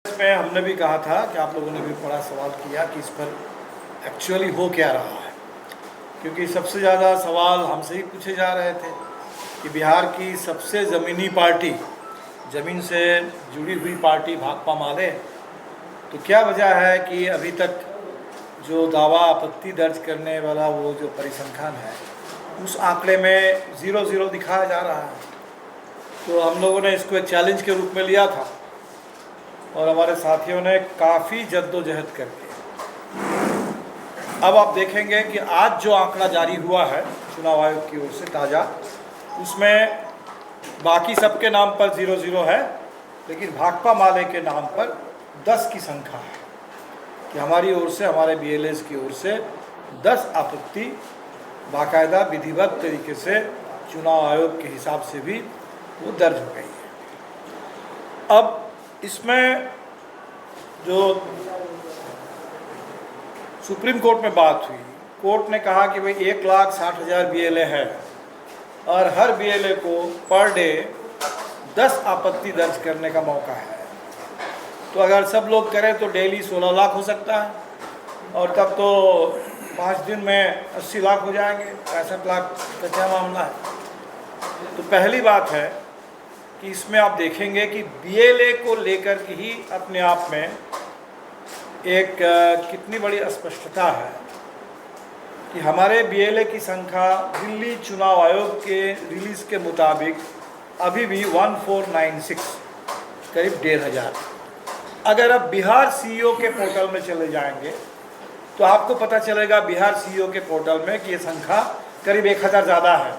इसमें हमने भी कहा था कि आप लोगों ने भी बड़ा सवाल किया कि इस पर एक्चुअली हो क्या रहा है, क्योंकि सबसे ज़्यादा सवाल हमसे ही पूछे जा रहे थे कि बिहार की सबसे ज़मीनी पार्टी, ज़मीन से जुड़ी हुई पार्टी भाकपा माले, तो क्या वजह है कि अभी तक जो दावा आपत्ति दर्ज करने वाला वो जो परिसंख्यान है उस आंकड़े में 0-0 दिखाया जा रहा है। तो हम लोगों ने इसको एक चैलेंज के रूप में लिया था और हमारे साथियों ने काफ़ी जद्दोजहद करके अब आप देखेंगे कि आज जो आंकड़ा जारी हुआ है चुनाव आयोग की ओर से ताज़ा, उसमें बाकी सबके नाम पर 0-0 है, लेकिन भाकपा माले के नाम पर 10 की संख्या है कि हमारी ओर से, हमारे BLAs की ओर से 10 आपत्ति बाकायदा विधिवत तरीके से चुनाव आयोग के हिसाब से भी वो दर्ज हो गई है। अब इसमें जो सुप्रीम कोर्ट में बात हुई, कोर्ट ने कहा कि भाई 1,60,000 BLA है और हर BLA को पर डे 10 आपत्ति दर्ज करने का मौका है। तो अगर सब लोग करें तो डेली 16 लाख हो सकता है और तब तो 5 दिन में 80 लाख हो जाएंगे, 65 लाख का क्या मामला है। तो पहली बात है कि इसमें आप देखेंगे कि BLA को लेकर के ही अपने आप में एक कितनी बड़ी अस्पष्टता है कि हमारे BLA की संख्या दिल्ली चुनाव आयोग के रिलीज़ के मुताबिक अभी भी 1496, करीब 1,500। अगर आप बिहार CEO के पोर्टल में चले जाएंगे तो आपको पता चलेगा बिहार CEO के पोर्टल में कि ये संख्या करीब 1,000 ज़्यादा है।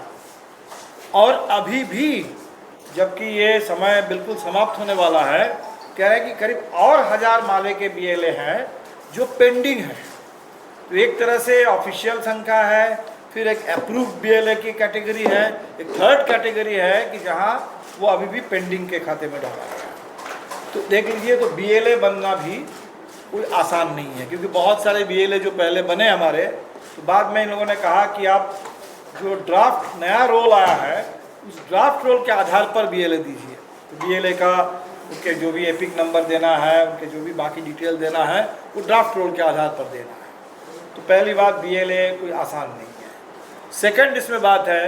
और अभी भी, जबकि ये समय बिल्कुल समाप्त होने वाला है, कह रहे हैं कि करीब और 1,000 माले के BLA हैं जो पेंडिंग है। तो एक तरह से ऑफिशियल संख्या है, फिर एक अप्रूव्ड BLA की कैटेगरी है, एक थर्ड कैटेगरी है कि जहां वो अभी भी पेंडिंग के खाते में डाला है। तो देख लीजिए, तो BLA बनना भी कोई आसान नहीं है, क्योंकि बहुत सारे BLA जो पहले बने हमारे, तो बाद में इन लोगों ने कहा कि आप जो ड्राफ्ट नया रोल आया है उस ड्राफ्ट रोल के आधार पर BLA दीजिए। तो BLA का उनके जो भी एपिक नंबर देना है, उनके जो भी बाकी डिटेल देना है, वो ड्राफ्ट रोल के आधार पर देना है। तो पहली बात, BLA कोई आसान नहीं है। सेकंड इसमें बात है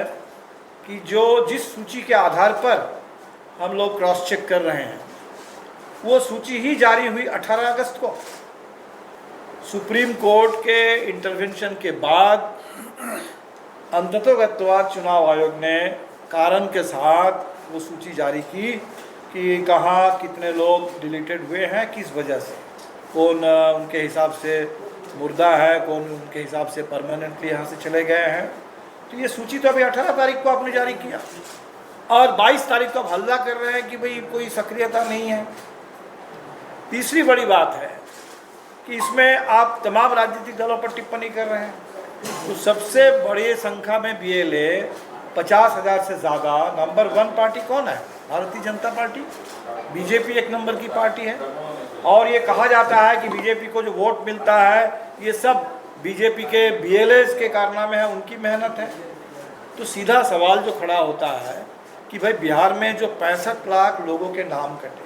कि जो जिस सूची के आधार पर हम लोग क्रॉस चेक कर रहे हैं वो सूची ही जारी हुई 18 अगस्त को। सुप्रीम कोर्ट के इंटरवेंशन के बाद अंततोगत्वा चुनाव आयोग ने कारण के साथ वो सूची जारी की कि कहाँ कितने लोग डिलीटेड हुए हैं, किस वजह से, कौन उनके हिसाब से मुर्दा है, कौन उनके हिसाब से परमानेंटली यहाँ से चले गए हैं। तो ये सूची तो अभी 18 तारीख को आपने जारी किया और 22 तारीख को आप हल्ला कर रहे हैं कि भाई कोई सक्रियता नहीं है। तीसरी बड़ी बात है कि इसमें आप तमाम राजनीतिक दलों पर टिप्पणी कर रहे हैं। तो सबसे बड़ी संख्या में BLA 50,000 से ज़्यादा, नंबर 1 पार्टी कौन है? भारतीय जनता पार्टी, BJP एक नंबर की पार्टी है। और ये कहा जाता है कि BJP को जो वोट मिलता है ये सब BJP के BLAs के कारनामे है, उनकी मेहनत है। तो सीधा सवाल जो खड़ा होता है कि भाई बिहार में जो 65 लाख लोगों के नाम कटे,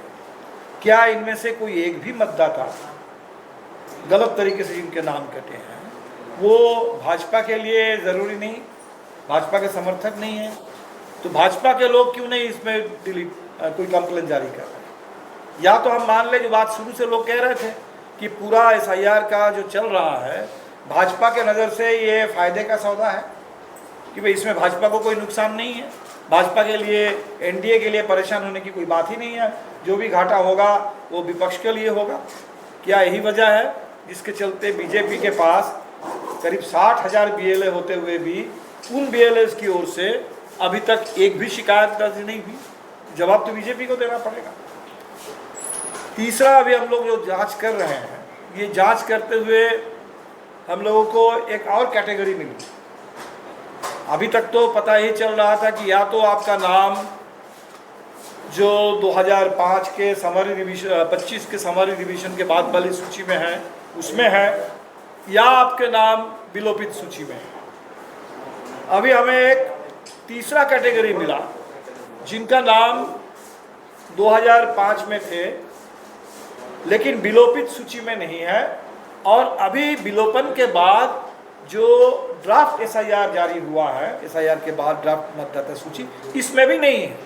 क्या इनमें से कोई एक भी मतदाता गलत तरीके से जिनके नाम कटे हैं वो भाजपा के लिए ज़रूरी नहीं, भाजपा के समर्थक नहीं है? तो भाजपा के लोग क्यों नहीं इसमें कोई कंप्लेन जारी कर रहे? या तो हम मान ले, जो बात शुरू से लोग कह रहे थे कि पूरा SIR का जो चल रहा है भाजपा के नज़र से ये फ़ायदे का सौदा है कि भाई इसमें भाजपा को कोई नुकसान नहीं है, भाजपा के लिए, NDA के लिए परेशान होने की कोई बात ही नहीं है, जो भी घाटा होगा वो विपक्ष के लिए होगा। क्या यही वजह है जिसके चलते BJP के पास करीब 60,000 BLA होते हुए भी उन BLAs की ओर से अभी तक एक भी शिकायत दर्ज नहीं हुई? जवाब तो BJP को देना पड़ेगा। तीसरा, अभी हम लोग जो जांच कर रहे हैं, ये जांच करते हुए हम लोगों को एक और कैटेगरी मिली। अभी तक तो पता ही चल रहा था कि या तो आपका नाम जो 2005 के समरी रिविजन 25 के समरी रिविजन के बाद वाली सूची में है उसमें है, या आपके नाम विलोपित सूची में है। अभी हमें एक तीसरा कैटेगरी मिला जिनका नाम 2005 में थे लेकिन विलोपित सूची में नहीं है। और अभी विलोपन के बाद जो ड्राफ्ट एसआईआर जारी हुआ है, एसआईआर के बाद ड्राफ्ट मतदाता सूची, इसमें भी नहीं है।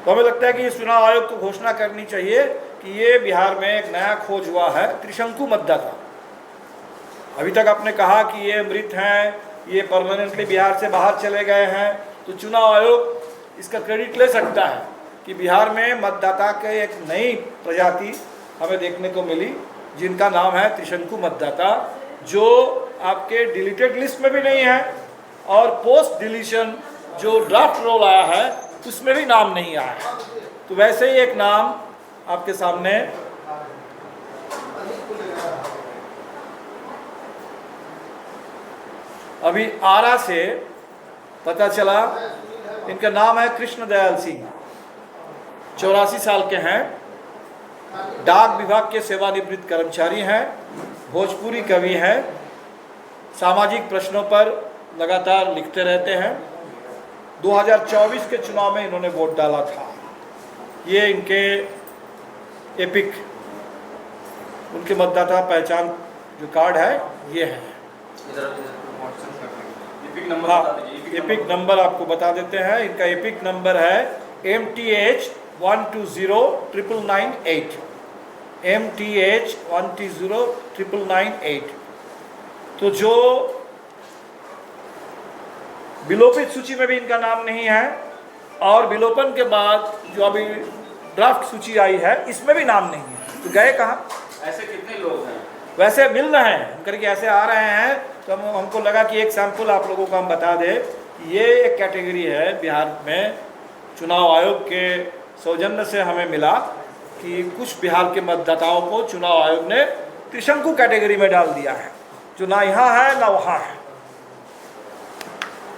तो हमें लगता है कि चुनाव आयोग को घोषणा करनी चाहिए कि ये बिहार में एक नया खोज हुआ है, त्रिशंकु मतदाता। अभी तक आपने कहा कि ये मृत हैं, ये परमानेंटली बिहार से बाहर चले गए हैं, तो चुनाव आयोग इसका क्रेडिट ले सकता है कि बिहार में मतदाता के एक नई प्रजाति हमें देखने को मिली, जिनका नाम है त्रिशंकु मतदाता, जो आपके डिलीटेड लिस्ट में भी नहीं है और पोस्ट डिलीशन जो ड्राफ्ट रोल आया है उसमें भी नाम नहीं आया है। तो वैसे ही एक नाम आपके सामने अभी आरा से पता चला, इनका नाम है कृष्ण दयाल सिंह, 84 साल के हैं, डाक विभाग के सेवानिवृत्त कर्मचारी हैं, भोजपुरी कवि हैं, सामाजिक प्रश्नों पर लगातार लिखते रहते हैं। 2024 के चुनाव में इन्होंने वोट डाला था। ये इनके एपिक, उनके मतदाता पहचान जो कार्ड है ये है। एपिक नंबर आपको बता देते हैं। इनका एपिक नंबर है MTH 1209998, MTH 1209998। तो जो विलोपित सूची में भी इनका नाम नहीं है और विलोपन के बाद जो अभी ड्राफ्ट सूची आई है इसमें भी नाम नहीं है। तो गए कहाँ? ऐसे कितने लोग हैं? वैसे मिल रहे हैं, हम करके ऐसे आ रहे हैं, तो हमको लगा कि एक सैंपल आप लोगों को हम बता दें। ये एक कैटेगरी है बिहार में, चुनाव आयोग के सौजन्य से हमें मिला कि कुछ बिहार के मतदाताओं को चुनाव आयोग ने त्रिशंकु कैटेगरी में डाल दिया है, जो ना यहाँ है ना वहाँ है।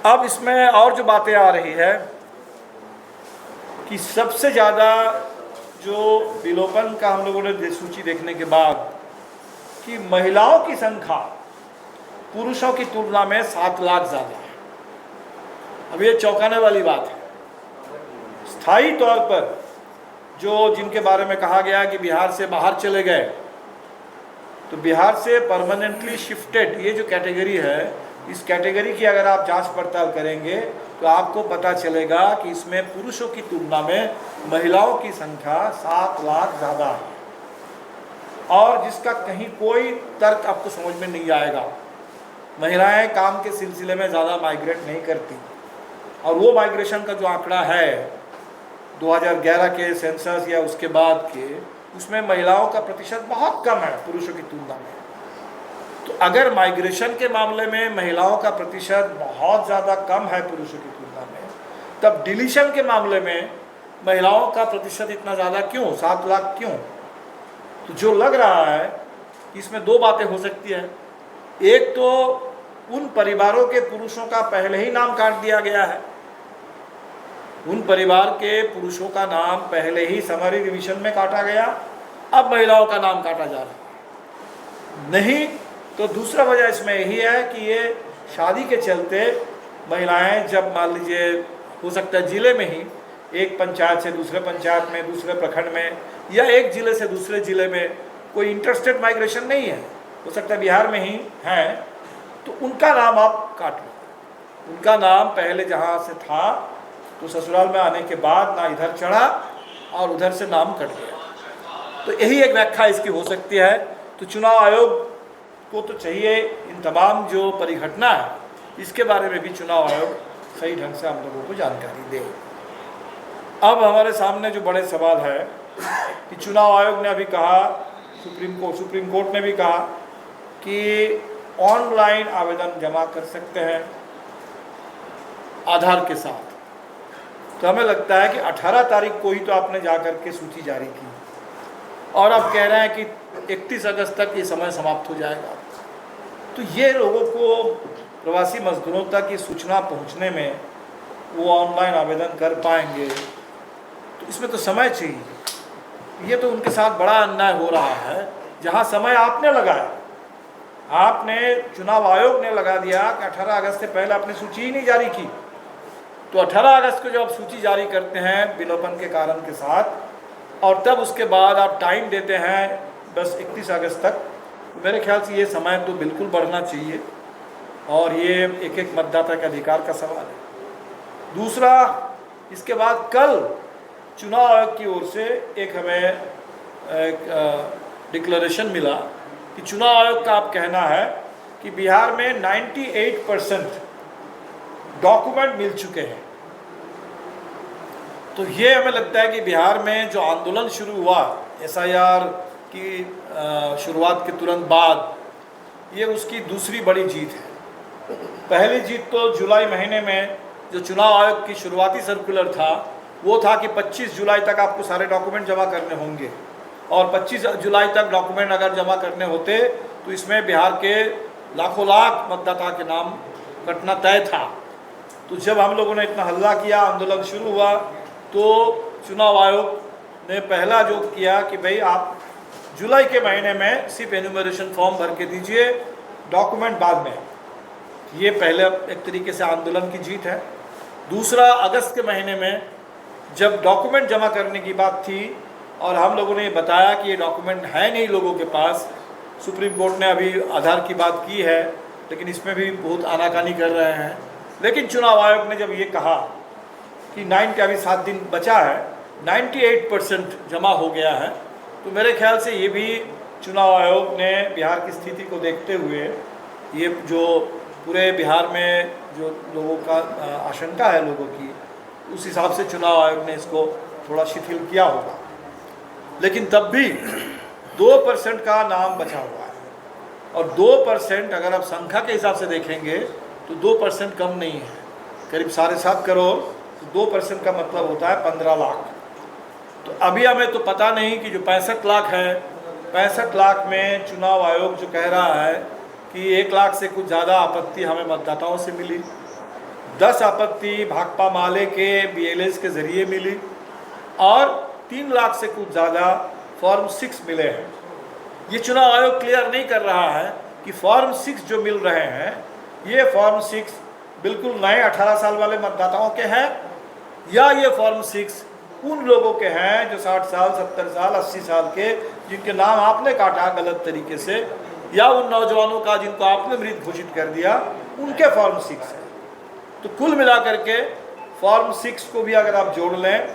अब इसमें और जो बातें आ रही है कि सबसे ज़्यादा जो विलोपन का हम लोगों ने सूची देखने के बाद कि महिलाओं की संख्या पुरुषों की तुलना में 7 लाख ज़्यादा है। अब ये चौंकाने वाली बात है। स्थायी तौर पर जो जिनके बारे में कहा गया कि बिहार से बाहर चले गए, तो बिहार से परमानेंटली शिफ्टेड ये जो कैटेगरी है, इस कैटेगरी की अगर आप जांच पड़ताल करेंगे तो आपको पता चलेगा कि इसमें पुरुषों की तुलना में महिलाओं की संख्या 7 लाख ज़्यादा है, और जिसका कहीं कोई तर्क आपको समझ में नहीं आएगा। महिलाएं काम के सिलसिले में ज़्यादा माइग्रेट नहीं करती, और वो माइग्रेशन का जो आंकड़ा है 2011 के सेंसस या उसके बाद के, उसमें महिलाओं का प्रतिशत बहुत कम है पुरुषों की तुलना में। तो अगर माइग्रेशन के मामले में महिलाओं का प्रतिशत बहुत ज़्यादा कम है पुरुषों की तुलना में, तब डिलीशन के मामले में महिलाओं का प्रतिशत इतना ज़्यादा क्यों, 7 लाख क्यों? तो जो लग रहा है कि इसमें 2 बातें हो सकती है। एक तो उन परिवारों के पुरुषों का पहले ही नाम काट दिया गया है, उन परिवार के पुरुषों का नाम पहले ही समरी रिविजन में काटा गया, अब महिलाओं का नाम काटा जा रहा है। नहीं तो दूसरा वजह इसमें यही है कि ये शादी के चलते महिलाएं जब मान लीजिए हो सकता है ज़िले में ही, एक पंचायत से दूसरे पंचायत में, दूसरे प्रखंड में, या एक ज़िले से दूसरे ज़िले में कोई इंटरस्टेट माइग्रेशन नहीं है, हो सकता है बिहार में ही है, तो उनका नाम आप काट लो। उनका नाम पहले जहाँ से था तो ससुराल में आने के बाद ना इधर चढ़ा और उधर से नाम कट गया। तो यही एक व्याख्या इसकी हो सकती है। तो चुनाव आयोग को तो चाहिए इन तमाम जो परिघटना है इसके बारे में भी चुनाव आयोग सही ढंग से हम लोगों को जानकारी दे। अब हमारे सामने जो बड़े सवाल है कि चुनाव आयोग ने अभी कहा, सुप्रीम कोर्ट ने भी कहा कि ऑनलाइन आवेदन जमा कर सकते हैं आधार के साथ। तो हमें लगता है कि 18 तारीख को ही तो आपने जा कर के सूची जारी की, और अब कह रहे हैं कि 31 अगस्त तक ये समय समाप्त हो जाएगा। तो ये लोगों को, प्रवासी मजदूरों तक ये सूचना पहुंचने में वो ऑनलाइन आवेदन कर पाएंगे, तो इसमें तो समय चाहिए। ये तो उनके साथ बड़ा अन्याय हो रहा है। जहां समय आपने लगाया, आपने चुनाव आयोग ने लगा दिया कि 18 अगस्त से पहले आपने सूची ही नहीं जारी की, तो 18 अगस्त को जब आप सूची जारी करते हैं विलोपन के कारण के साथ, और तब उसके बाद आप टाइम देते हैं बस 31 अगस्त तक। मेरे ख्याल से ये समय तो बिल्कुल बढ़ना चाहिए और ये एक एक मतदाता के अधिकार का सवाल है। दूसरा, इसके बाद कल चुनाव आयोग की ओर से एक हमें डिक्लेरेशन मिला कि चुनाव आयोग का आप कहना है कि बिहार में 98% डॉक्यूमेंट मिल चुके हैं। तो ये हमें लगता है कि बिहार में जो आंदोलन शुरू हुआ SIR की शुरुआत के तुरंत बाद, ये उसकी दूसरी बड़ी जीत है। पहली जीत तो जुलाई महीने में जो चुनाव आयोग की शुरुआती सर्कुलर था वो था कि 25 जुलाई तक आपको सारे डॉक्यूमेंट जमा करने होंगे, और 25 जुलाई तक डॉक्यूमेंट अगर जमा करने होते तो इसमें बिहार के लाखों लाख मतदाता के नाम कटना तय था। तो जब हम लोगों ने इतना हल्ला किया, आंदोलन शुरू हुआ, तो चुनाव आयोग ने पहला जो किया कि भाई आप जुलाई के महीने में सिर्फ एन्यूमरेशन फॉर्म भर के दीजिए, डॉक्यूमेंट बाद में। ये पहले एक तरीके से आंदोलन की जीत है। दूसरा, अगस्त के महीने में जब डॉक्यूमेंट जमा करने की बात थी और हम लोगों ने बताया कि ये डॉक्यूमेंट है नहीं लोगों के पास, सुप्रीम कोर्ट ने अभी आधार की बात की है लेकिन इसमें भी बहुत आनाकानी कर रहे हैं। लेकिन चुनाव आयोग ने जब ये कहा कि 9 के अभी 7 दिन बचा है, 98% जमा हो गया है, तो मेरे ख्याल से ये भी चुनाव आयोग ने बिहार की स्थिति को देखते हुए, ये जो पूरे बिहार में जो लोगों का आशंका है लोगों की, उस हिसाब से चुनाव आयोग ने इसको थोड़ा शिथिल किया होगा। लेकिन तब भी 2% का नाम बचा हुआ है, और 2% अगर आप संख्या के हिसाब से देखेंगे तो 2% कम नहीं है, करीब 7.5 करोड़। तो 2% का मतलब होता है 15 लाख। तो अभी हमें तो पता नहीं कि जो 65 लाख है, 65 लाख में चुनाव आयोग जो कह रहा है कि 1 लाख से कुछ ज़्यादा आपत्ति हमें मतदाताओं से मिली, 10 आपत्ति भाकपा माले के BLAs के ज़रिए मिली, और 3 लाख से कुछ ज़्यादा फॉर्म 6 मिले हैं। ये चुनाव आयोग क्लियर नहीं कर रहा है कि फॉर्म 6 जो मिल रहे हैं, ये फॉर्म 6 बिल्कुल नए 18 साल वाले मतदाताओं के हैं, या ये फॉर्म 6 उन लोगों के हैं जो 60 साल, 70 साल, 80 साल के, जिनके नाम आपने काटा गलत तरीके से, या उन नौजवानों का जिनको आपने मृत घोषित कर दिया, उनके फॉर्म 6 है। तो कुल मिलाकर के फॉर्म 6 को भी अगर आप जोड़ लें,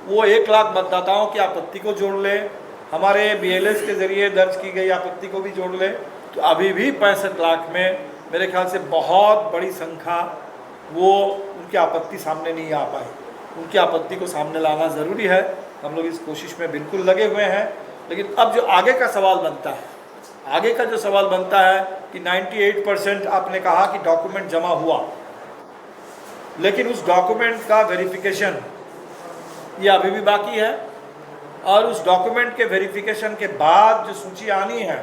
वो 1 लाख मतदाताओं की आपत्ति को जोड़ लें, हमारे BLAs के ज़रिए दर्ज की गई आपत्ति को भी जोड़ लें, तो अभी भी 65 लाख में मेरे ख्याल से बहुत बड़ी संख्या वो उनकी आपत्ति सामने नहीं आ पाई। उनकी आपत्ति को सामने लाना ज़रूरी है, हम लोग इस कोशिश में बिल्कुल लगे हुए हैं। लेकिन अब जो आगे का सवाल बनता है, आगे का जो सवाल बनता है कि 98% आपने कहा कि डॉक्यूमेंट जमा हुआ, लेकिन उस डॉक्यूमेंट का वेरिफिकेशन ये अभी भी बाकी है, और उस डॉक्यूमेंट के वेरिफिकेशन के बाद जो सूची आनी है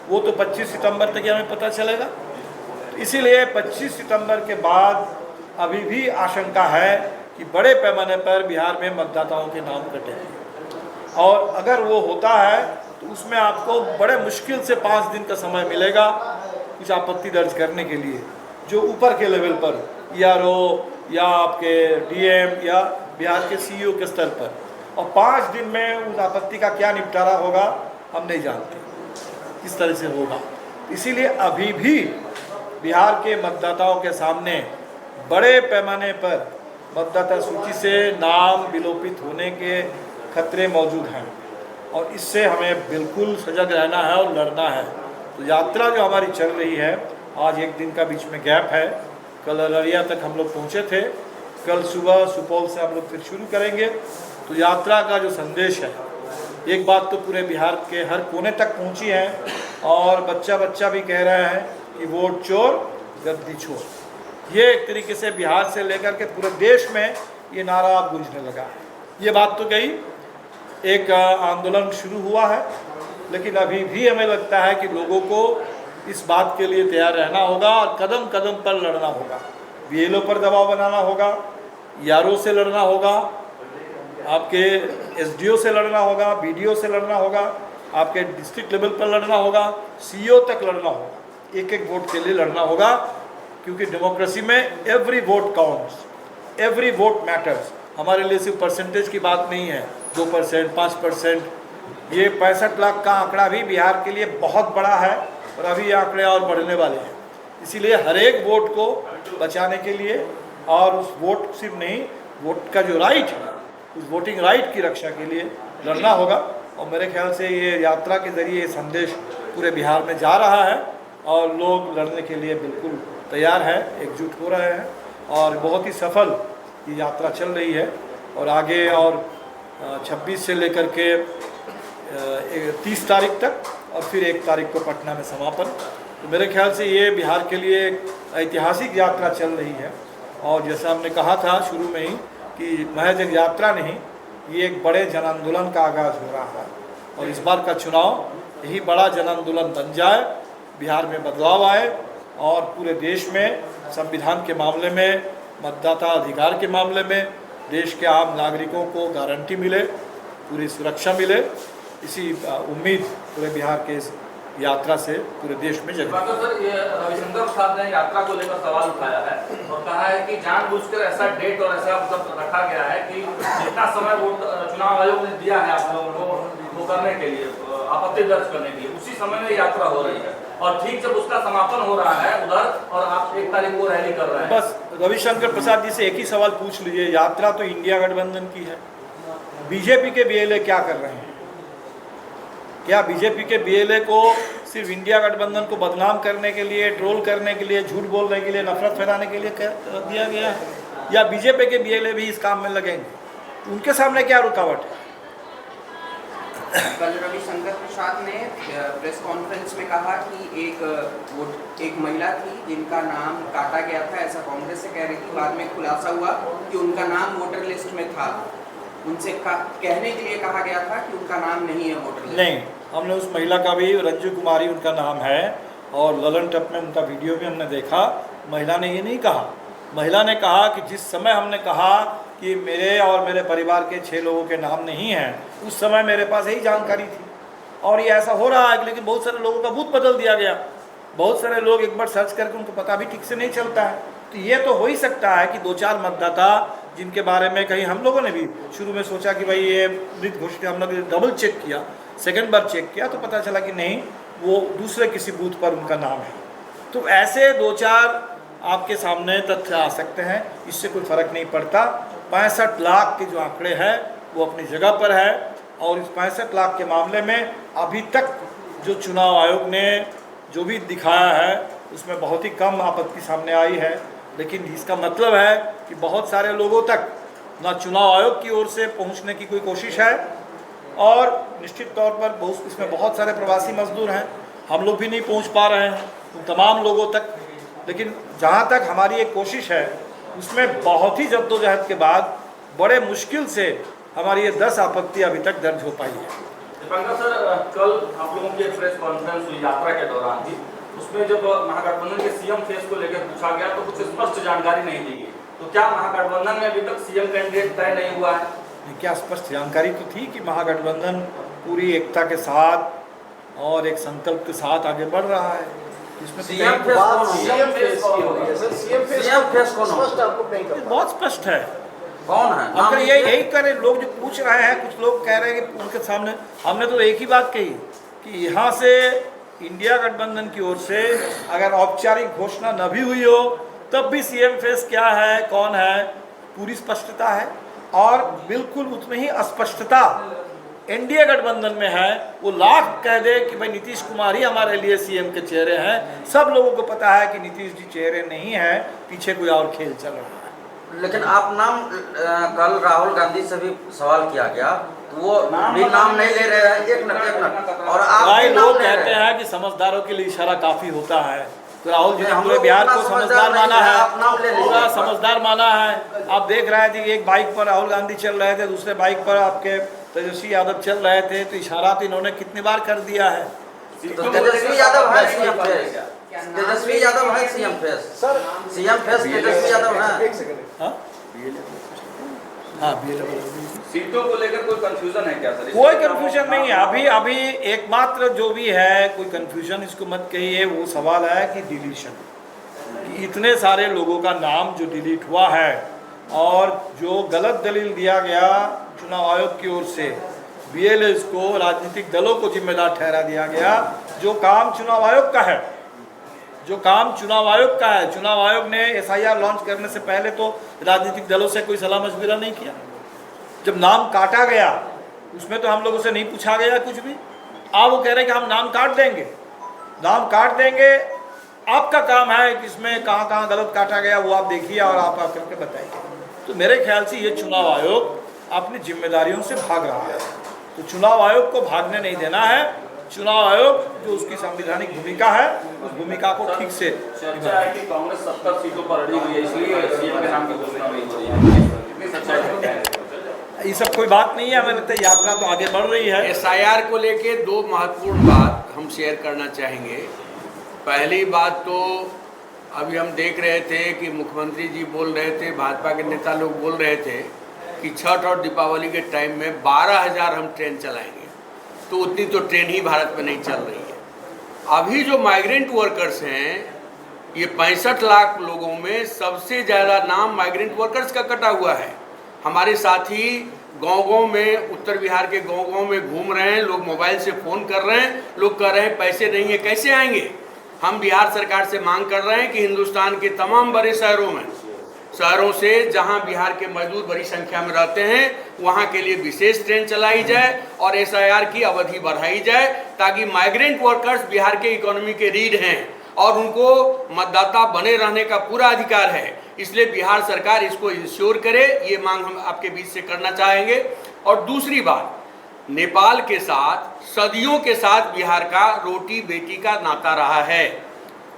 वो तो 25 सितंबर तक हमें पता चलेगा। इसीलिए 25 सितंबर के बाद अभी भी आशंका है कि बड़े पैमाने पर बिहार में मतदाताओं के नाम कटेंगे, और अगर वो होता है तो उसमें आपको बड़े मुश्किल से 5 दिन का समय मिलेगा कुछ आपत्ति दर्ज करने के लिए, जो ऊपर के लेवल पर ERO या आपके DM या बिहार के CEO के स्तर पर। और 5 दिन में उस आपत्ति का क्या निपटारा होगा हम नहीं जानते, किस तरह से होगा। इसीलिए अभी भी बिहार के मतदाताओं के सामने बड़े पैमाने पर मतदाता सूची से नाम विलोपित होने के खतरे मौजूद हैं, और इससे हमें बिल्कुल सजग रहना है और लड़ना है। तो यात्रा जो हमारी चल रही है, आज 1 दिन का बीच में गैप है, कल अररिया तक हम लोग पहुँचे थे, कल सुबह सुपौल से हम लोग फिर शुरू करेंगे। तो यात्रा का जो संदेश है, एक बात तो पूरे बिहार के हर कोने तक पहुंची है, और बच्चा बच्चा भी कह रहे हैं कि वोट चोर गद्दी छोर। ये एक तरीके से बिहार से लेकर के पूरे देश में ये नारा अब गूंजने लगा है। ये बात तो गई, एक आंदोलन शुरू हुआ है, लेकिन अभी भी हमें लगता है कि लोगों को इस बात के लिए तैयार रहना होगा और कदम कदम पर लड़ना होगा। BLO पर दबाव बनाना होगा, ERO से लड़ना होगा, आपके SDO से लड़ना होगा, BDO से लड़ना होगा, आपके डिस्ट्रिक्ट लेवल पर लड़ना होगा, CO तक लड़ना होगा, एक एक वोट के लिए लड़ना होगा, क्योंकि डेमोक्रेसी में every vote counts, every vote matters. हमारे लिए सिर्फ परसेंटेज की बात नहीं है, 2%, 5%, ये 65 लाख का आंकड़ा भी बिहार के लिए बहुत बड़ा है और अभी ये आंकड़े और बढ़ने वाले हैं। इसीलिए हर एक वोट को बचाने के लिए और उस वोट सिर्फ नहीं, वोट का जो राइट है, उस वोटिंग राइट की रक्षा के लिए लड़ना होगा। और मेरे ख्याल से ये यात्रा के ज़रिए ये संदेश पूरे बिहार में जा रहा है और लोग लड़ने के लिए बिल्कुल तैयार है, एकजुट हो रहे हैं और बहुत ही सफल ये यात्रा चल रही है। और आगे और 26 से लेकर के 30 तारीख तक और फिर 1 तारीख को पटना में समापन। तो मेरे ख्याल से ये बिहार के लिए एक ऐतिहासिक यात्रा चल रही है। और जैसा हमने कहा था शुरू में ही कि महज एक यात्रा नहीं, ये एक बड़े जन आंदोलन का आगाज़ हो रहा है और इस बार का चुनाव यही बड़ा जन आंदोलन बन जाए, बिहार में बदलाव आए और पूरे देश में संविधान के मामले में, मतदाता अधिकार के मामले में देश के आम नागरिकों को गारंटी मिले, पूरी सुरक्षा मिले। इसी उम्मीद पूरे बिहार के इस यात्रा से पूरे देश में जगह। सर, ये रविशंकर प्रसाद ने यात्रा को लेकर सवाल उठाया है और कहा है कि जानबूझकर ऐसा डेट और ऐसा मतलब रखा गया है कि जितना समय वोट चुनाव आयोग ने दिया है आप लोगों को वो करने के लिए, आपत्ति दर्ज करने के लिए, उसी समय में यात्रा हो रही है और ठीक जब उसका समापन हो रहा है उधर और आप 1 तारीख को रैली कर रहे हैं। बस रविशंकर प्रसाद जी से एक ही सवाल पूछ लीजिए, यात्रा तो इंडिया गठबंधन की है, बीजेपी के बीएलए क्या कर रहे हैं? क्या बीजेपी के बीएलए को सिर्फ इंडिया गठबंधन को बदनाम करने के लिए, ट्रोल करने के लिए, झूठ बोलने के लिए, नफरत फैलाने के लिए दिया गया है? या बीजेपी के बीएलए भी इस काम में लगेंगे? उनके सामने क्या रुकावट है? कल रविशंकर प्रसाद ने प्रेस कॉन्फ्रेंस में कहा कि एक महिला थी जिनका नाम काटा गया था, ऐसा कांग्रेस से कह रही थी। बाद में खुलासा हुआ कि उनका नाम वोटर लिस्ट में था। उनसे कहने के लिए कहा गया था कि उनका नाम नहीं है वोटर लिस्ट। नहीं, हमने उस महिला का भी, रंजू कुमारी उनका नाम है और ललन टप में उनका वीडियो भी हमने देखा। महिला ने ये नहीं कहा। महिला ने कहा कि जिस समय हमने कहा कि मेरे और मेरे परिवार के 6 लोगों के नाम नहीं हैं, उस समय मेरे पास यही जानकारी थी और ये ऐसा हो रहा है। लेकिन बहुत सारे लोगों का बूथ बदल दिया गया, बहुत सारे लोग एक बार सर्च करके उनको पता भी ठीक से नहीं चलता है। तो ये तो हो ही सकता है कि 2-4 मतदाता जिनके बारे में कहीं हम लोगों ने भी शुरू में सोचा कि भाई ये मृत घोषित, हम लोग डबल चेक किया, सेकेंड बार चेक किया तो पता चला कि नहीं, वो दूसरे किसी बूथ पर उनका नाम है। तो ऐसे 2-4 आपके सामने तथ्य आ सकते हैं, इससे कोई फ़र्क नहीं पड़ता। 65 लाख के जो आंकड़े हैं वो अपनी जगह पर है और इस 65 लाख के मामले में अभी तक जो चुनाव आयोग ने जो भी दिखाया है उसमें बहुत ही कम आपत्ति सामने आई है। लेकिन इसका मतलब है कि बहुत सारे लोगों तक ना चुनाव आयोग की ओर से पहुंचने की कोई कोशिश है और निश्चित तौर पर इसमें बहुत सारे प्रवासी मजदूर हैं, हम लोग भी नहीं पहुंच पा रहे हैं उन तमाम लोगों तक। लेकिन जहां तक हमारी एक कोशिश है उसमें बहुत ही जद्दोजहद के बाद बड़े मुश्किल से हमारी ये 10 आपत्ति अभी तक दर्ज हो पाई है। दीपंकर सर, कल आप लोगों की प्रेस कॉन्फ्रेंस हुई यात्रा के दौरान थी, उसमें जब महागठबंधन के सीएम फेस को लेकर पूछा गया तो कुछ स्पष्ट जानकारी नहीं दी गई। तो क्या महागठबंधन में अभी तक सीएम कैंडिडेट तय नहीं हुआ है? क्या स्पष्ट जानकारी तो थी कि महागठबंधन पूरी एकता के साथ और एक संकल्प के साथ आगे बढ़ रहा है। इसमें सीएम फेस बहुत स्पष्ट है। कौन है? अगर यही करें, लोग जो पूछ रहे हैं, कुछ लोग कह रहे हैं कि उनके सामने हमने तो एक ही बात कही कि यहाँ से इंडिया गठबंधन की ओर से अगर औपचारिक घोषणा न भी हुई हो तब भी सीएम फेस क्या है, कौन है, पूरी स्पष्टता है। और बिल्कुल उतनी ही अस्पष्टता एनडीए गठबंधन में है। वो लाख कह दे कि भाई नीतीश कुमार ही हमारे लिए सीएम के चेहरे हैं, सब लोगों को पता है कि नीतीश जी चेहरे नहीं है, पीछे कोई और खेल चल रहा है। लेकिन आप नाम कल राहुल गांधी से भी सवाल किया गया तो वो भी नाम नहीं ले रहे हैं। एक मिनट और आप लोग कहते हैं कि समझदारों के लिए इशारा काफी होता है, तो राहुल जी ने पूरे बिहार को समझदार माना है, पूरा समझदार माना है। आप देख रहे थे कि एक बाइक पर राहुल गांधी चल रहे थे, दूसरे बाइक पर आपके तेजस्वी यादव चल रहे थे, तो इशारा तो इन्होंने कितनी बार कर दिया है। तो तेजस्वी यादव है सीएम फेस, तेजस्वी यादव है CM face, sir CM face Tejashwi Yadav है। सीटों को लेकर कोई कंफ्यूजन है क्या सर? कोई कंफ्यूजन नहीं है। अभी एकमात्र जो भी है, कोई कंफ्यूजन इसको मत कहिए, वो सवाल है कि डिलीशन, इतने सारे लोगों का नाम जो डिलीट हुआ है और जो गलत दलील दिया गया चुनाव आयोग की ओर से बीएलएस को राजनीतिक दलों को जिम्मेदार ठहरा दिया गया। जो काम चुनाव आयोग का है, चुनाव आयोग ने एसआईआर लॉन्च करने से पहले तो राजनीतिक दलों से कोई सलाह मशविरा नहीं किया। जब नाम काटा गया उसमें तो हम लोगों से नहीं पूछा गया कुछ भी। आप वो कह रहे हैं कि हम नाम काट देंगे। आपका काम है कि इसमें कहाँ गलत काटा गया वो आप देखिए और आप करके बताइए। तो मेरे ख्याल से ये चुनाव आयोग अपनी जिम्मेदारियों से भाग रहा है, तो चुनाव आयोग को भागने नहीं देना है। चुनाव आयोग जो उसकी संवैधानिक भूमिका है उस भूमिका को ठीक से। चर्चा है कि कांग्रेस 70 सीटों पर अड़ी हुई है, इसलिए सीएम के नाम की घोषणा नहीं हो रही है। कितनी सच्चाई है? ये सब कोई बात नहीं है। हमें लगता है यात्रा तो आगे बढ़ रही है। एसआईआर को लेके दो महत्वपूर्ण बात हम शेयर करना चाहेंगे। पहली बात तो अभी हम देख रहे थे कि मुख्यमंत्री जी बोल रहे थे, भाजपा के नेता लोग बोल रहे थे कि छठ और दीपावली के टाइम में 12,000 हम ट्रेन चलाएंगे, तो उतनी तो ट्रेन ही भारत में नहीं चल रही है। अभी जो माइग्रेंट वर्कर्स हैं, ये 65 लाख लोगों में सबसे ज़्यादा नाम माइग्रेंट वर्कर्स का कटा हुआ है। हमारे साथी गांव-गांव में, उत्तर बिहार के गांव-गांव में घूम रहे हैं, लोग मोबाइल से फ़ोन कर रहे हैं, लोग कह रहे हैं पैसे नहीं है, कैसे आएंगे। हम बिहार सरकार से मांग कर रहे हैं कि हिंदुस्तान के तमाम बड़े शहरों से जहां बिहार के मजदूर बड़ी संख्या में रहते हैं वहां के लिए विशेष ट्रेन चलाई जाए और एसआईआर की अवधि बढ़ाई जाए, ताकि माइग्रेंट वर्कर्स बिहार के इकोनॉमी के रीढ़ हैं और उनको मतदाता बने रहने का पूरा अधिकार है। इसलिए बिहार सरकार इसको इंश्योर करे, ये मांग हम आपके बीच से करना चाहेंगे। और दूसरी बात, नेपाल के साथ सदियों के साथ बिहार का रोटी बेटी का नाता रहा है।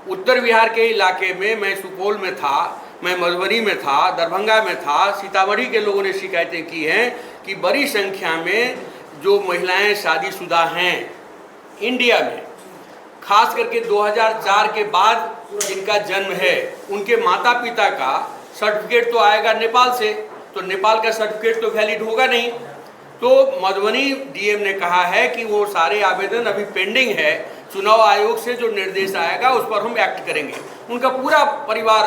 उत्तर बिहार के इलाके में मैं सुपौल में था, मैं मधुबनी में था, दरभंगा में था, सीतामढ़ी के लोगों ने शिकायतें की हैं कि बड़ी संख्या में जो महिलाएं शादीशुदा हैं इंडिया में, खास करके 2004 के बाद जिनका जन्म है, उनके माता पिता का सर्टिफिकेट तो आएगा नेपाल से, तो नेपाल का सर्टिफिकेट तो वैलिड होगा नहीं। तो मधुबनी डीएम ने कहा है कि वो सारे आवेदन अभी पेंडिंग है, चुनाव आयोग से जो निर्देश आएगा उस पर हम एक्ट करेंगे। उनका पूरा परिवार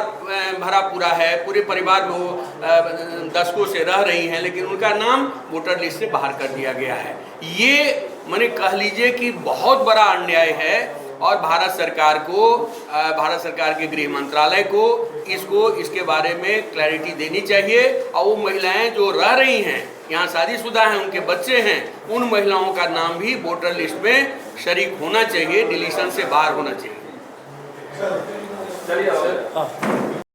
भरा पूरा है, पूरे परिवार में वो दशकों से रह रही हैं, लेकिन उनका नाम वोटर लिस्ट से बाहर कर दिया गया है। ये मैंने कह लीजिए कि बहुत बड़ा अन्याय है और भारत सरकार के गृह मंत्रालय को इसके बारे में क्लैरिटी देनी चाहिए। और वो महिलाएं जो रह रही हैं यहाँ, शादीशुदा हैं, उनके बच्चे हैं, उन महिलाओं का नाम भी वोटर लिस्ट में शरीक होना चाहिए, डिलीशन से बाहर होना चाहिए। चलिए